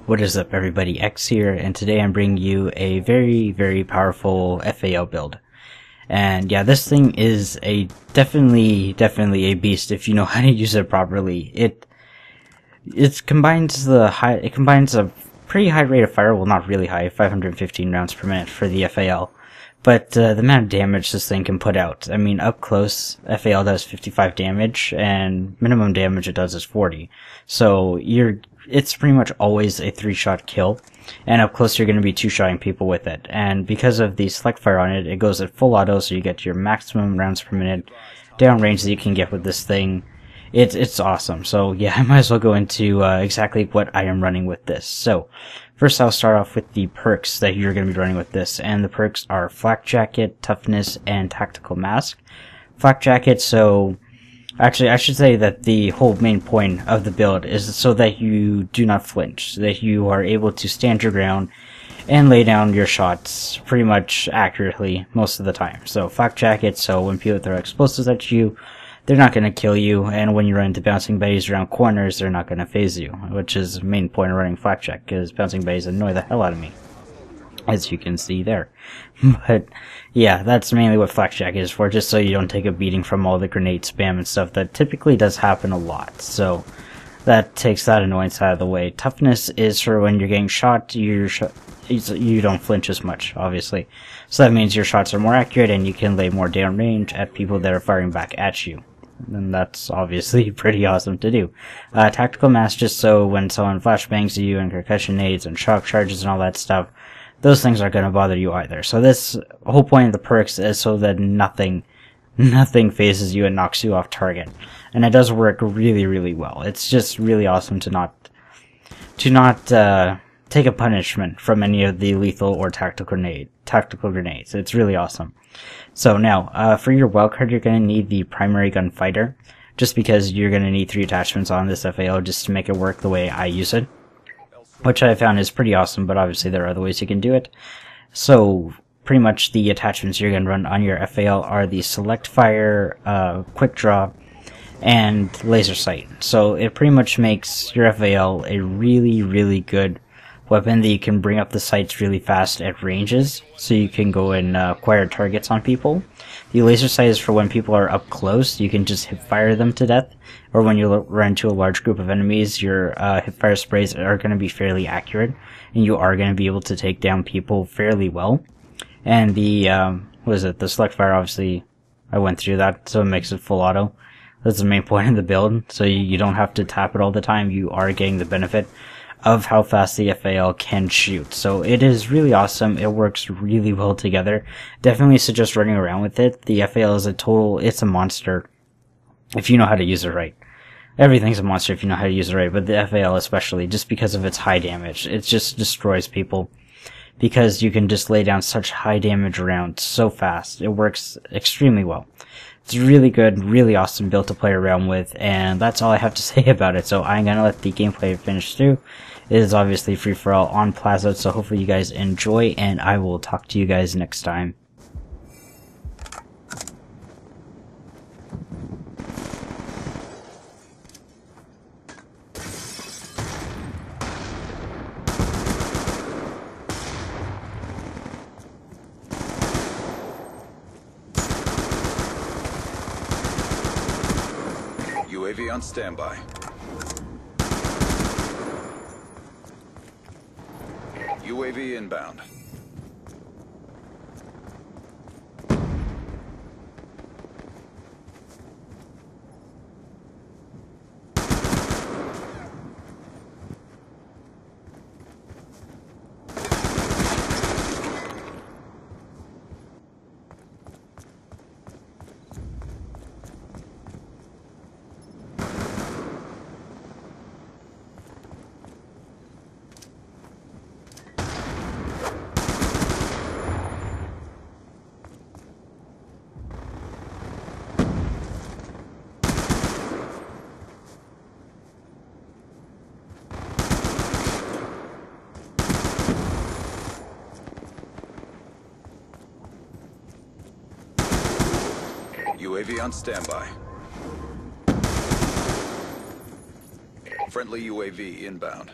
What is up, everybody? X here, and today I'm bringing you a very powerful FAL build. And yeah, this thing is definitely a beast if you know how to use it properly. It combines a pretty high rate of fire, well, not really high, 515 rounds per minute for the FAL. But the amount of damage this thing can put out, I mean, up close, FAL does 55 damage, and minimum damage it does is 40. So it's pretty much always a 3-shot kill, and up close you're going to be 2-shotting people with it. And because of the select fire on it, it goes at full auto, so you get your maximum rounds per minute downrange that you can get with this thing. It's awesome. So yeah, I might as well go into exactly what I am running with this. So first I'll start off with the perks that you're going to be running with this, and the perks are Flak Jacket, Toughness, and Tactical Mask. Flak Jacket, so actually I should say that the whole main point of the build is so that you do not flinch, so that you are able to stand your ground and lay down your shots pretty much accurately most of the time. So Flak Jacket, so when people throw explosives at you, they're not going to kill you, and when you run into bouncing betties around corners, they're not going to phase you, which is the main point of running Flak Jacket, because bouncing betties annoy the hell out of me, as you can see there. But yeah, that's mainly what Flak Jacket is for, just so you don't take a beating from all the grenade spam and stuff that typically does happen a lot, so that takes that annoyance out of the way. Toughness is for when you're getting shot, you don't flinch as much, obviously. So that means your shots are more accurate and you can lay more downrange at people that are firing back at you. And that's obviously pretty awesome to do. Tactical Mask, just so when someone flashbangs you and concussion nades and shock charges and all that stuff, those things aren't going to bother you either. So this whole point of the perks is so that nothing phases you and knocks you off target. And it does work really well. It's just really awesome to not take a punishment from any of the lethal or tactical grenades. It's really awesome. So now, for your wildcard, you're going to need the primary gunfighter, just because you're going to need 3 attachments on this FAL just to make it work the way I use it, which I found is pretty awesome, but obviously there are other ways you can do it. So pretty much the attachments you're going to run on your FAL are the select fire, quick draw, and laser sight. So it pretty much makes your FAL a really good weapon that you can bring up the sights really fast at ranges, so you can go and acquire targets on people. The laser sight is for when people are up close, you can just hip fire them to death, or when you run into a large group of enemies, your hip fire sprays are going to be fairly accurate, and you are going to be able to take down people fairly well. And the, the select fire, obviously, I went through that, so it makes it full auto. That's the main point of the build, so you don't have to tap it all the time, you are getting the benefit of how fast the FAL can shoot. So it is really awesome. It works really well together. Definitely suggest running around with it. The FAL is it's a monster if you know how to use it right. Everything's a monster if you know how to use it right, but the FAL especially, just because of its high damage. It just destroys people, because you can just lay down such high damage rounds so fast. It works extremely well. It's really good, really awesome build to play around with, and that's all I have to say about it. So I'm gonna let the gameplay finish through. It is obviously free for all on Plaza, so hopefully you guys enjoy, and I will talk to you guys next time. UAV on standby. UAV inbound. UAV on standby. Friendly UAV inbound.